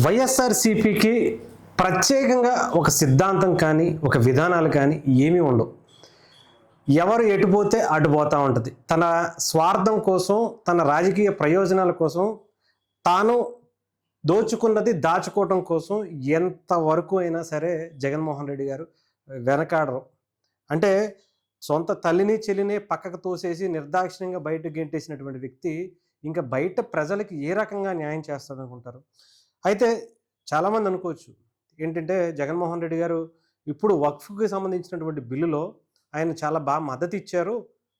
వైఎస్ఆర్సీపీకి ప్రత్యేకంగా ఒక సిద్ధాంతం కానీ ఒక విధానాలు కానీ ఏమీ ఉండవు. ఎవరు ఎటుపోతే అటు పోతూ ఉంటుంది. తన స్వార్థం కోసం, తన రాజకీయ ప్రయోజనాల కోసం, తాను దోచుకున్నది దాచుకోవటం కోసం ఎంతవరకు అయినా సరే జగన్మోహన్ రెడ్డి గారు వెనకాడరు. అంటే సొంత తల్లిని చెల్లిని పక్కకు తోసేసి నిర్దాక్షిణ్యంగా బయటకు గెంటేసినటువంటి వ్యక్తి ఇంకా బయట ప్రజలకి ఏ రకంగా న్యాయం చేస్తాడనుకుంటారు? అయితే చాలామంది అనుకోవచ్చు ఏంటంటే జగన్మోహన్ రెడ్డి గారు ఇప్పుడు వక్ఫ్కి సంబంధించినటువంటి బిల్లులో ఆయన చాలా బాగా మద్దతు ఇచ్చారు.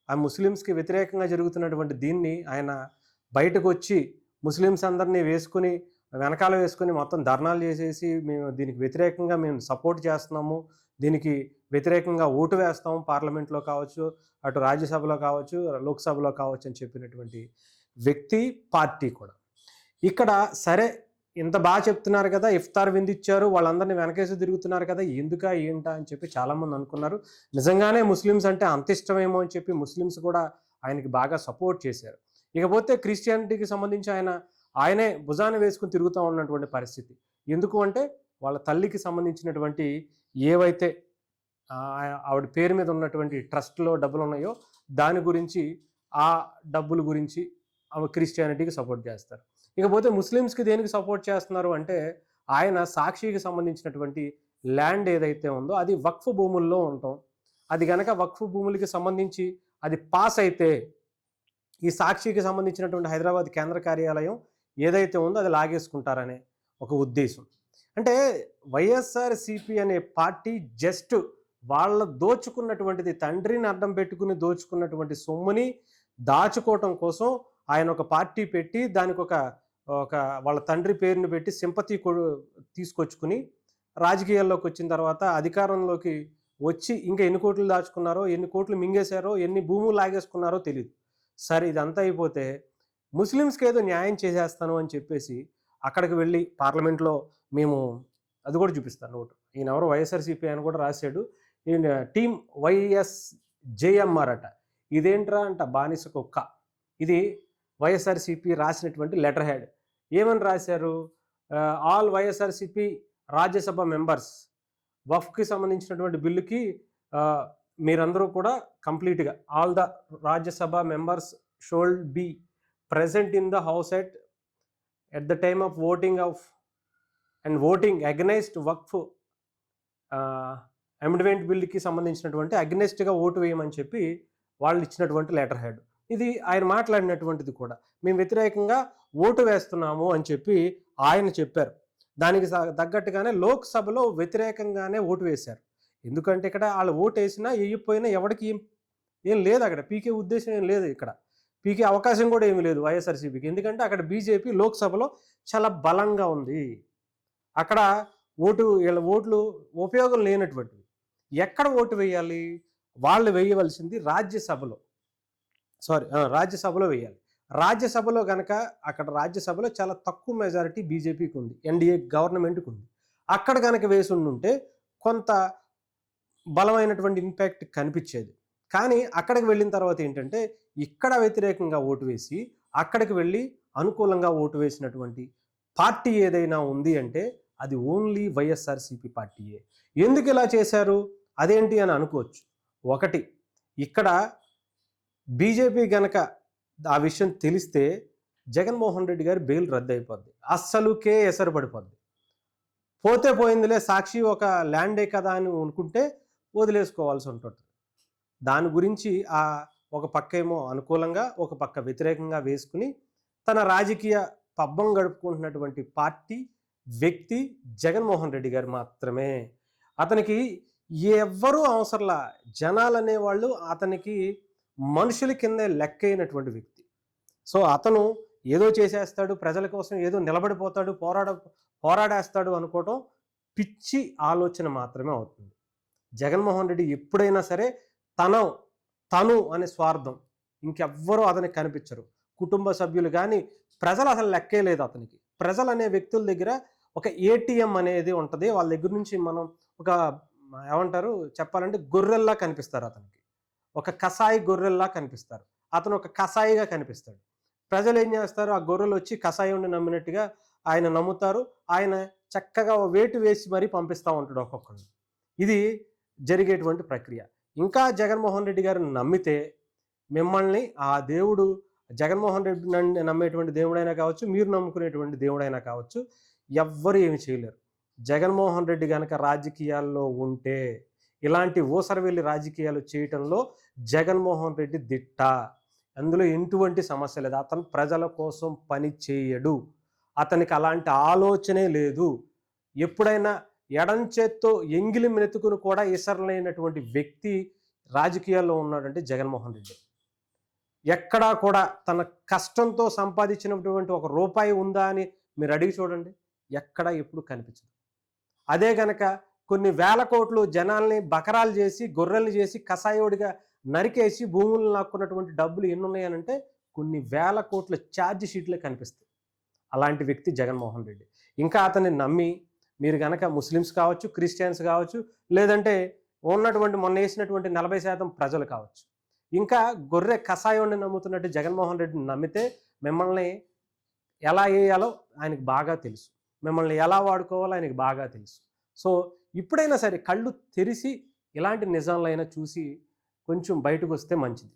ఆ ముస్లిమ్స్కి వ్యతిరేకంగా జరుగుతున్నటువంటి దీన్ని ఆయన బయటకు వచ్చి ముస్లిమ్స్ అందరినీ వేసుకుని వెనకాల వేసుకుని మొత్తం ధర్నాలు చేసేసి మేము దీనికి వ్యతిరేకంగా మేము సపోర్ట్ చేస్తున్నాము, దీనికి వ్యతిరేకంగా ఓటు వేస్తాము, పార్లమెంట్లో కావచ్చు, అటు రాజ్యసభలో కావచ్చు, లోక్సభలో కావచ్చు అని చెప్పినటువంటి వ్యక్తి పార్టీ కూడా. ఇక్కడ సరే ఇంత బాగా చెప్తున్నారు కదా, ఇఫ్తార్ విందిచ్చారు, వాళ్ళందరినీ వెనకేసి తిరుగుతున్నారు కదా, ఎందుకా ఏంటా అని చెప్పి చాలామంది అనుకున్నారు. నిజంగానే ముస్లిమ్స్ అంటే అంత ఇష్టమేమో అని చెప్పి ముస్లిమ్స్ కూడా ఆయనకి బాగా సపోర్ట్ చేశారు. ఇకపోతే క్రిస్టియానిటీకి సంబంధించి ఆయనే భుజాన్ని వేసుకుని తిరుగుతూ ఉన్నటువంటి పరిస్థితి. ఎందుకు అంటే వాళ్ళ తల్లికి సంబంధించినటువంటి ఏవైతే ఆవిడ పేరు మీద ఉన్నటువంటి ట్రస్ట్లో డబ్బులు ఉన్నాయో దాని గురించి, ఆ డబ్బుల గురించి ఆమె క్రిస్టియానిటీకి సపోర్ట్ చేస్తారు. ఇకపోతే ముస్లిమ్స్కి దేనికి సపోర్ట్ చేస్తున్నారు అంటే ఆయన సాక్షికి సంబంధించినటువంటి ల్యాండ్ ఏదైతే ఉందో అది వక్ఫ్ భూముల్లో ఉంటాం. అది కనుక వక్ఫ్ భూములకి సంబంధించి అది పాస్ అయితే ఈ సాక్షికి సంబంధించినటువంటి హైదరాబాద్ కేంద్ర కార్యాలయం ఏదైతే ఉందో అది లాగేసుకుంటారనే ఒక ఉద్దేశం. అంటే వైఎస్ఆర్సీపీ అనే పార్టీ జస్ట్ వాళ్ళ దోచుకున్నటువంటిది, తండ్రిని అడ్డం పెట్టుకుని దోచుకున్నటువంటి సొమ్ముని దాచుకోవటం కోసం ఆయన ఒక పార్టీ పెట్టి దానికి ఒక వాళ్ళ తండ్రి పేరుని పెట్టి సింపతి తీసుకొచ్చుకుని రాజకీయాల్లోకి వచ్చిన తర్వాత అధికారంలోకి వచ్చి ఇంకా ఎన్ని కోట్లు దాచుకున్నారో, ఎన్ని కోట్లు మింగేశారో, ఎన్ని భూములు లాగేసుకున్నారో తెలియదు. సరే ఇదంతా అయిపోతే ముస్లిమ్స్కి ఏదో న్యాయం చేసేస్తాను అని చెప్పేసి అక్కడికి వెళ్ళి పార్లమెంట్లో మేము అది కూడా చూపిస్తాను నోటు. ఈయన ఎవరో వైఎస్ఆర్సీపీ అని కూడా రాశాడు. ఈయన టీం వైఎస్జేఎంఆర్ అట. ఇదేంట్రా అంట బానిస కుక్క. ఇది వైఎస్ఆర్సీపీ రాసినటువంటి లెటర్ హెడ్. ఏమని రాశారు? ఆల్ వైఎస్ఆర్సీపీ రాజ్యసభ మెంబర్స్ వఫ్కి సంబంధించినటువంటి బిల్లుకి మీరందరూ కూడా కంప్లీట్గా all the Rajya Sabha members should be present in the house at the time of voting against Waqf amendment బిల్కి సంబంధించినటువంటి అగ్నెస్ట్గా ఓటు వేయమని చెప్పి వాళ్ళు ఇచ్చినటువంటి లెటర్ హెడ్. ఇది ఆయన మాట్లాడినటువంటిది కూడా. మేము వ్యతిరేకంగా ఓటు వేస్తున్నాము అని చెప్పి ఆయన చెప్పారు. దానికి తగ్గట్టుగానే లోక్సభలో వ్యతిరేకంగానే ఓటు వేశారు. ఎందుకంటే ఇక్కడ వాళ్ళు ఓటు వేసినా వేయకపోయినా ఎవరికి ఏం లేదు, అక్కడ పీకే ఉద్దేశం ఏం లేదు, ఇక్కడ పీకే అవకాశం కూడా ఏమీ లేదు వైఎస్ఆర్సీపీకి. ఎందుకంటే అక్కడ బీజేపీ లోక్సభలో చాలా బలంగా ఉంది. అక్కడ ఓట్లు ఉపయోగం లేనటువంటివి. ఎక్కడ ఓటు వేయాలి? వాళ్ళు వేయవలసింది రాజ్యసభలో వేయాలి. రాజ్యసభలో కనుక అక్కడ రాజ్యసభలో చాలా తక్కువ మెజారిటీ బీజేపీకి ఉంది, ఎన్డీఏ గవర్నమెంట్కి ఉంది. అక్కడ కనుక వేసి ఉంటే కొంత బలమైనటువంటి ఇంపాక్ట్ కనిపించేది. కానీ అక్కడికి వెళ్ళిన తర్వాత ఏంటంటే ఇక్కడ వ్యతిరేకంగా ఓటు వేసి అక్కడికి వెళ్ళి అనుకూలంగా ఓటు వేసినటువంటి పార్టీ ఏదైనా ఉంది అంటే అది ఓన్లీ వైఎస్ఆర్సీపీ పార్టీయే. ఎందుకు ఇలా చేశారు అదేంటి అని అనుకోవచ్చు. ఒకటి, ఇక్కడ బీజేపీ గనక ఆ విషయం తెలిస్తే జగన్మోహన్ రెడ్డి గారి బెయిల్ రద్దు అయిపోద్ది, అస్సలుకే ఎసరు పడిపోద్ది. పోతే పోయిందిలే, సాక్షి ఒక ల్యాండే కదా అని అనుకుంటే వదిలేసుకోవాల్సి ఉంటుంది. దాని గురించి ఒక పక్క ఏమో అనుకూలంగా ఒక పక్క వ్యతిరేకంగా వేసుకుని తన రాజకీయ పబ్బం గడుపుకుంటున్నటువంటి పార్టీ వ్యక్తి జగన్మోహన్ రెడ్డి గారు మాత్రమే. అతనికి ఎవ్వరూ అవసరంలా. జనాలు అనేవాళ్ళు అతనికి మనుషుల కిందే లెక్కైనటువంటి వ్యక్తి. సో అతను ఏదో చేసేస్తాడు, ప్రజల కోసం ఏదో నిలబడిపోతాడు, పోరాడేస్తాడు అనుకోవటం పిచ్చి ఆలోచన మాత్రమే అవుతుంది. జగన్మోహన్ రెడ్డి ఎప్పుడైనా సరే తను అనే స్వార్థం, ఇంకెవ్వరూ అతనికి కనిపించరు. కుటుంబ సభ్యులు కానీ ప్రజలు అసలు లెక్కే లేదు అతనికి. ప్రజలు అనే వ్యక్తుల దగ్గర ఒక ఏటీఎం అనేది ఉంటుంది. వాళ్ళ దగ్గర నుంచి మనం ఒక ఏమంటారు చెప్పాలంటే గొర్రెల్లా కనిపిస్తారు అతనికి. ఒక కసాయి గొర్రెల్లా కనిపిస్తారు. అతను ఒక కసాయిగా కనిపిస్తాడు. ప్రజలు ఏం చేస్తారు? ఆ గొర్రెలు వచ్చి కషాయం నమ్మినట్టుగా ఆయన నమ్ముతారు. ఆయన చక్కగా వేటు వేసి మరీ పంపిస్తూ ఉంటాడు ఒక్కొక్కరిని. ఇది జరిగేటువంటి ప్రక్రియ. ఇంకా జగన్మోహన్ రెడ్డి గారిని నమ్మితే మిమ్మల్ని ఆ దేవుడు, జగన్మోహన్ రెడ్డి నమ్మేటువంటి దేవుడైనా కావచ్చు, మీరు నమ్ముకునేటువంటి దేవుడైనా కావచ్చు, ఎవ్వరు ఏమి చేయలేరు. జగన్మోహన్ రెడ్డి గనక రాజకీయాల్లో ఉంటే ఇలాంటి ఊసరవెల్లి రాజకీయాలు చేయటంలో జగన్మోహన్ రెడ్డి దిట్ట. అందులో ఎటువంటి సమస్య లేదు. అతను ప్రజల కోసం పని చేయడు. అతనికి అలాంటి ఆలోచనే లేదు. ఎప్పుడైనా ఎడం చేత్తో ఎంగిలి మెతుకును కూడా ఇసరలేనటువంటి వ్యక్తి రాజకీయాల్లో ఉన్నాడంటే జగన్మోహన్ రెడ్డి. ఎక్కడా కూడా తన కష్టంతో సంపాదించినటువంటి ఒక రూపాయి ఉందా అని మీరు అడిగి చూడండి, ఎక్కడా ఎప్పుడు కనిపించదు. అదే గనక కొన్ని వేల కోట్లు జనాల్ని బకరాలు చేసి, గొర్రెల్ని చేసి, కసాయోడిగా నరికేసి భూములను లాక్కున్నటువంటి డబ్బులు ఎన్ని ఉన్నాయనంటే కొన్ని వేల కోట్ల ఛార్జ్ షీట్లే కనిపిస్తాయి. అలాంటి వ్యక్తి జగన్మోహన్ రెడ్డి. ఇంకా అతన్ని నమ్మి మీరు గనక ముస్లిమ్స్ కావచ్చు, క్రిస్టియన్స్ కావచ్చు, లేదంటే ఉన్నటువంటి మొన్న వేసినటువంటి 40% ప్రజలు కావచ్చు, ఇంకా గొర్రె కషాయోడిని నమ్ముతున్నట్టు జగన్మోహన్ రెడ్డిని నమ్మితే మిమ్మల్ని ఎలా వేయాలో ఆయనకు బాగా తెలుసు. మిమ్మల్ని ఎలా వాడుకోవాలో ఆయనకు బాగా తెలుసు. సో ఇప్పుడైనా సరే కళ్ళు తెరిసి ఇలాంటి నిజాలైనా చూసి కొంచెం బయటకు వస్తే మంచిది.